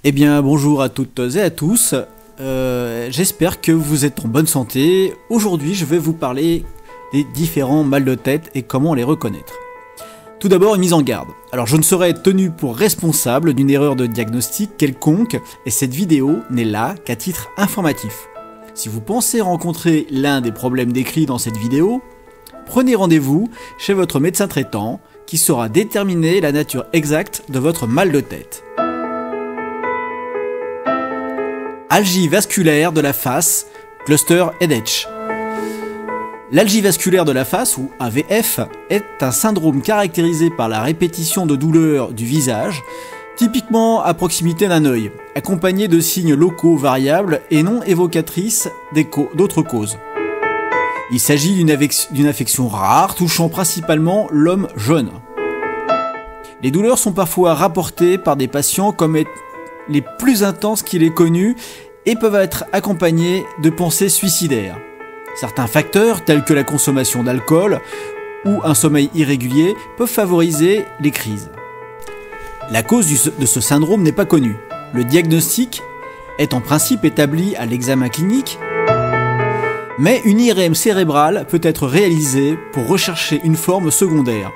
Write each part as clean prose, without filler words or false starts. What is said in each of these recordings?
Eh bien bonjour à toutes et à tous, j'espère que vous êtes en bonne santé. Aujourd'hui je vais vous parler des différents mal de tête et comment les reconnaître. Tout d'abord une mise en garde. Alors je ne serai tenu pour responsable d'une erreur de diagnostic quelconque et cette vidéo n'est là qu'à titre informatif. Si vous pensez rencontrer l'un des problèmes décrits dans cette vidéo, prenez rendez-vous chez votre médecin traitant qui saura déterminer la nature exacte de votre mal de tête. Algie vasculaire de la face, cluster Headache. L'algie vasculaire de la face, ou AVF, est un syndrome caractérisé par la répétition de douleurs du visage, typiquement à proximité d'un œil, accompagné de signes locaux variables et non évocatrices d'autres causes. Il s'agit d'une affection rare touchant principalement l'homme jeune. Les douleurs sont parfois rapportées par des patients comme les plus intenses qu'il ait connus et peuvent être accompagnées de pensées suicidaires. Certains facteurs tels que la consommation d'alcool ou un sommeil irrégulier peuvent favoriser les crises. La cause de ce syndrome n'est pas connue. Le diagnostic est en principe établi à l'examen clinique, mais une IRM cérébrale peut être réalisée pour rechercher une forme secondaire.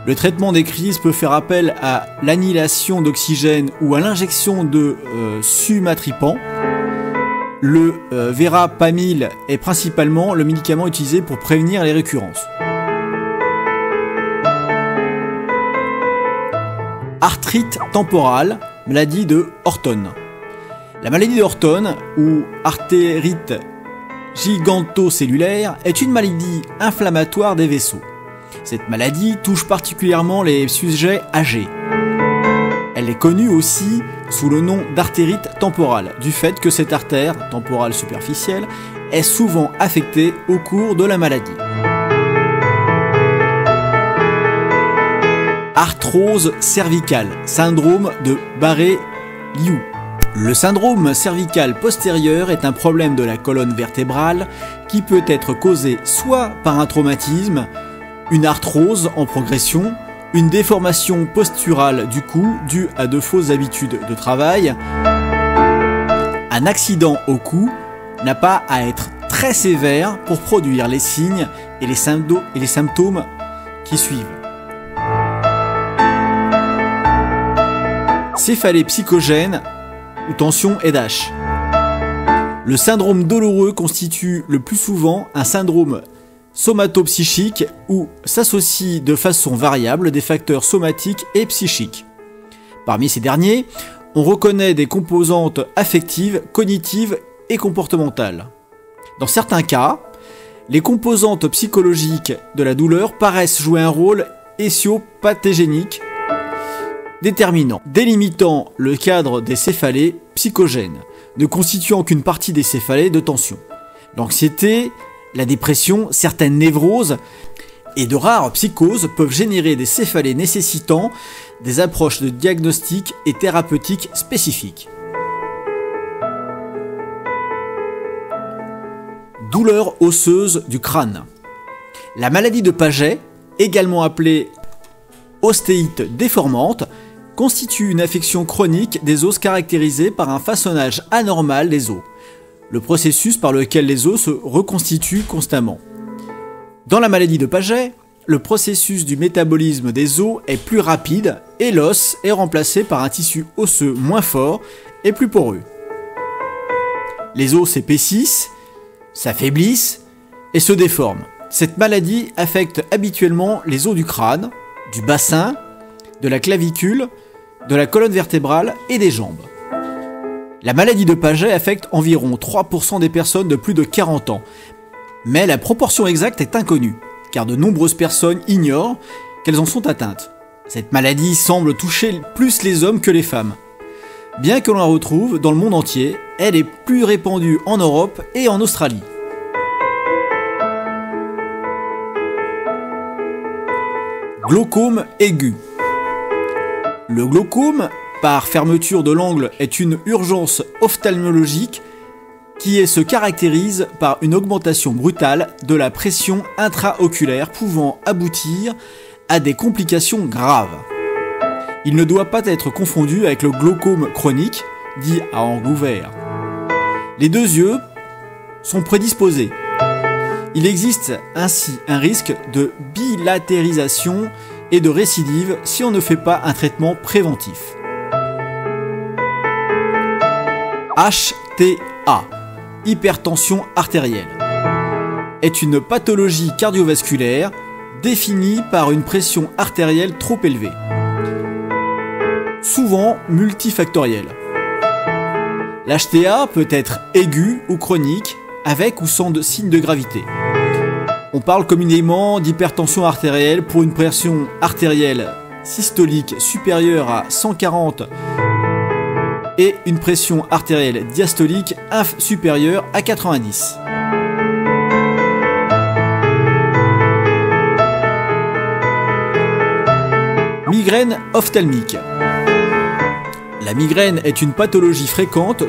Le traitement des crises peut faire appel à l'annihilation d'oxygène ou à l'injection de sumatriptan. Le verapamil est principalement le médicament utilisé pour prévenir les récurrences. Arthrite temporale, maladie de Horton. La maladie de Horton, ou artérite gigantocellulaire, est une maladie inflammatoire des vaisseaux. Cette maladie touche particulièrement les sujets âgés. Elle est connue aussi sous le nom d'artérite temporale, du fait que cette artère temporale superficielle est souvent affectée au cours de la maladie. Arthrose cervicale, syndrome de Barré-Liou. Le syndrome cervical postérieur est un problème de la colonne vertébrale qui peut être causé soit par un traumatisme, une arthrose en progression, une déformation posturale du cou due à de fausses habitudes de travail. Un accident au cou n'a pas à être très sévère pour produire les signes et les symptômes qui suivent. Céphalée psychogène ou tension Headache. Le syndrome douloureux constitue le plus souvent un syndrome somatopsychique où s'associent de façon variable des facteurs somatiques et psychiques. Parmi ces derniers, on reconnaît des composantes affectives, cognitives et comportementales. Dans certains cas, les composantes psychologiques de la douleur paraissent jouer un rôle éthiopathogénique déterminant, délimitant le cadre des céphalées psychogènes, ne constituant qu'une partie des céphalées de tension. L'anxiété, la dépression, certaines névroses et de rares psychoses peuvent générer des céphalées nécessitant des approches de diagnostic et thérapeutiques spécifiques. Douleur osseuse du crâne. La maladie de Paget, également appelée ostéite déformante, constitue une affection chronique des os caractérisée par un façonnage anormal des os, le processus par lequel les os se reconstituent constamment. Dans la maladie de Paget, le processus du métabolisme des os est plus rapide et l'os est remplacé par un tissu osseux moins fort et plus poreux. Les os s'épaississent, s'affaiblissent et se déforment. Cette maladie affecte habituellement les os du crâne, du bassin, de la clavicule, de la colonne vertébrale et des jambes. La maladie de Paget affecte environ 3% des personnes de plus de 40 ans, mais la proportion exacte est inconnue, car de nombreuses personnes ignorent qu'elles en sont atteintes. Cette maladie semble toucher plus les hommes que les femmes. Bien que l'on la retrouve dans le monde entier, elle est plus répandue en Europe et en Australie. Glaucome aigu. Le glaucome, par fermeture de l'angle, est une urgence ophtalmologique qui se caractérise par une augmentation brutale de la pression intraoculaire pouvant aboutir à des complications graves. Il ne doit pas être confondu avec le glaucome chronique, dit à angle ouvert. Les deux yeux sont prédisposés. Il existe ainsi un risque de bilatérisation et de récidive si on ne fait pas un traitement préventif. HTA, hypertension artérielle, est une pathologie cardiovasculaire définie par une pression artérielle trop élevée, souvent multifactorielle. L'HTA peut être aiguë ou chronique, avec ou sans signe de gravité. On parle communément d'hypertension artérielle pour une pression artérielle systolique supérieure à 140 et une pression artérielle diastolique supérieure à 90. Migraine ophtalmique. La migraine est une pathologie fréquente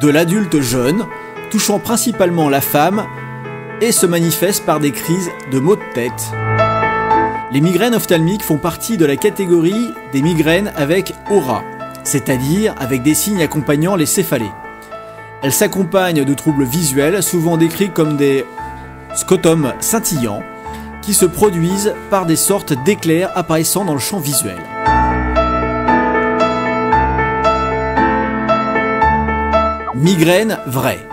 de l'adulte jeune, touchant principalement la femme et se manifeste par des crises de maux de tête. Les migraines ophtalmiques font partie de la catégorie des migraines avec aura, c'est-à-dire avec des signes accompagnant les céphalées. Elles s'accompagnent de troubles visuels, souvent décrits comme des scotums scintillants, qui se produisent par des sortes d'éclairs apparaissant dans le champ visuel. Migraine vraie.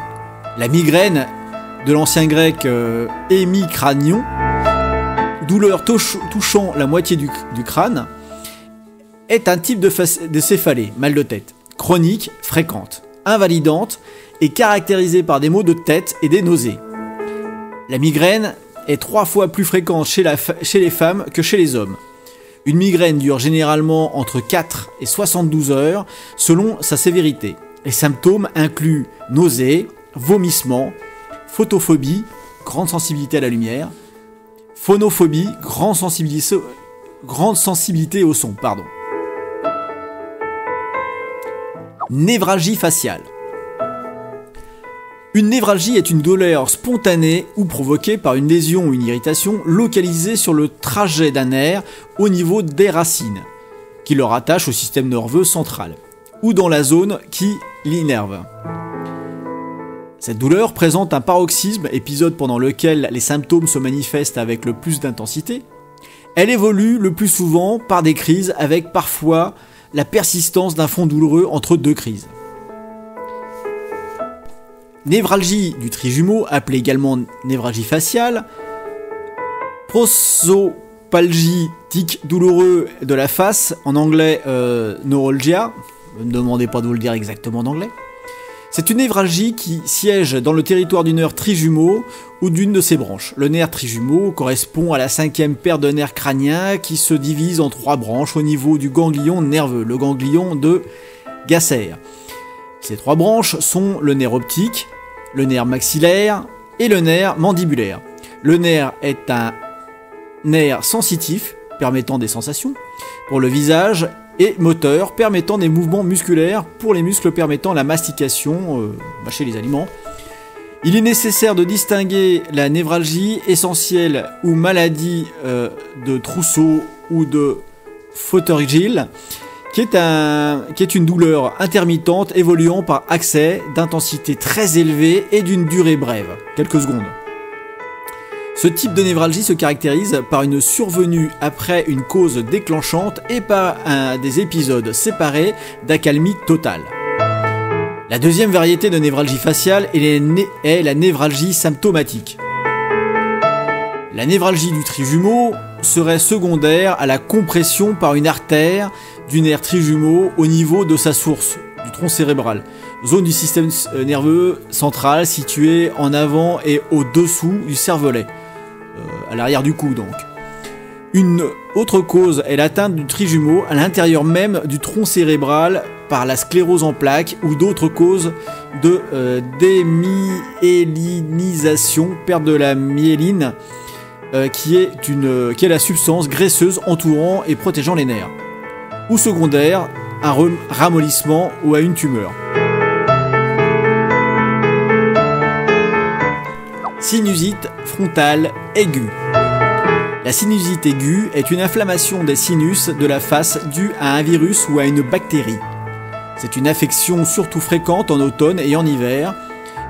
La migraine, de l'ancien grec hémicranion, douleur touchant la moitié du crâne, est un type de céphalée, mal de tête, chronique, fréquente, invalidante et caractérisée par des maux de tête et des nausées. La migraine est 3 fois plus fréquente chez les femmes que chez les hommes. Une migraine dure généralement entre 4 et 72 heures selon sa sévérité. Les symptômes incluent nausées, vomissements, photophobie, grande sensibilité à la lumière, phonophobie, grande sensibilité au son. Névralgie faciale. Une névralgie est une douleur spontanée ou provoquée par une lésion ou une irritation localisée sur le trajet d'un nerf au niveau des racines, qui le rattache au système nerveux central, ou dans la zone qui l'innerve. Cette douleur présente un paroxysme, épisode pendant lequel les symptômes se manifestent avec le plus d'intensité. Elle évolue le plus souvent par des crises avec parfois la persistance d'un fond douloureux entre 2 crises. Névralgie du trijumeau, appelée également névralgie faciale, prosopalgie, tic douloureux de la face, en anglais neuralgia, ne me demandez pas de vous le dire exactement en anglais. C'est une névralgie qui siège dans le territoire du nerf trijumeau ou d'une de ses branches. Le nerf trijumeau correspond à la 5e paire de nerfs crâniens qui se divise en 3 branches au niveau du ganglion nerveux, le ganglion de Gasser. Ces 3 branches sont le nerf optique, le nerf maxillaire et le nerf mandibulaire. Le nerf est un nerf sensitif, permettant des sensations, pour le visage, et moteur, permettant des mouvements musculaires pour les muscles permettant la mastication, mâcher les aliments. Il est nécessaire de distinguer la névralgie essentielle ou maladie de Trousseau ou de Fothergill, qui est une douleur intermittente évoluant par accès d'intensité très élevée et d'une durée brève, quelques secondes. Ce type de névralgie se caractérise par une survenue après une cause déclenchante et par des épisodes séparés d'accalmie totale. La deuxième variété de névralgie faciale est la névralgie symptomatique. La névralgie du trijumeau serait secondaire à la compression par une artère du nerf trijumeau au niveau de sa source, du tronc cérébral, zone du système nerveux central située en avant et au-dessous du cervelet, à l'arrière du cou donc. Une autre cause est l'atteinte du trijumeau à l'intérieur même du tronc cérébral par la sclérose en plaques ou d'autres causes de démyélinisation, perte de la myéline, qui est la substance graisseuse entourant et protégeant les nerfs, ou secondaire, un ramollissement ou à une tumeur. Sinusite frontale aiguë. La sinusite aiguë est une inflammation des sinus de la face due à un virus ou à une bactérie. C'est une affection surtout fréquente en automne et en hiver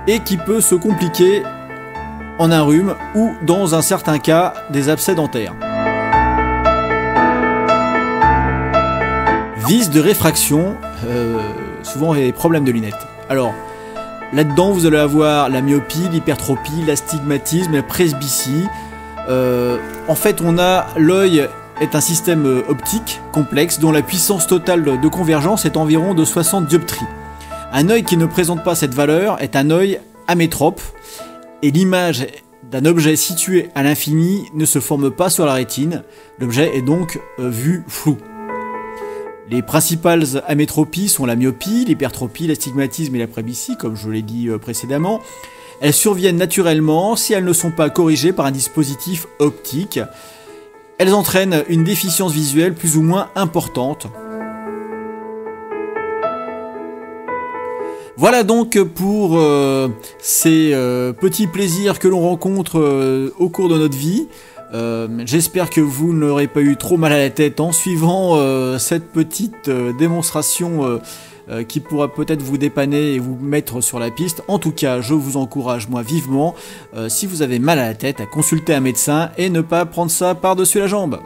et qui peut se compliquer en un rhume ou, dans un certain cas, des abcès dentaires. Vices de réfraction, souvent des problèmes de lunettes. Alors, là-dedans, vous allez avoir la myopie, l'hypertropie, l'astigmatisme, la presbytie. En fait, l'œil est un système optique complexe dont la puissance totale de convergence est environ de 60 dioptries. Un œil qui ne présente pas cette valeur est un œil amétrope et l'image d'un objet situé à l'infini ne se forme pas sur la rétine. L'objet est donc vu flou. Les principales amétropies sont la myopie, l'hypertropie, l'astigmatisme et la presbytie, comme je l'ai dit précédemment. Elles surviennent naturellement si elles ne sont pas corrigées par un dispositif optique. Elles entraînent une déficience visuelle plus ou moins importante. Voilà donc pour ces petits plaisirs que l'on rencontre au cours de notre vie. J'espère que vous n'aurez pas eu trop mal à la tête en suivant cette petite démonstration qui pourra peut-être vous dépanner et vous mettre sur la piste. En tout cas, je vous encourage moi vivement, si vous avez mal à la tête, à consulter un médecin et ne pas prendre ça par-dessus la jambe.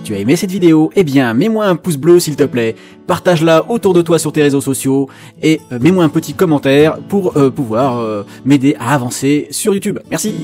Tu as aimé cette vidéo? Eh bien, mets-moi un pouce bleu s'il te plaît, partage-la autour de toi sur tes réseaux sociaux et mets-moi un petit commentaire pour pouvoir m'aider à avancer sur YouTube. Merci.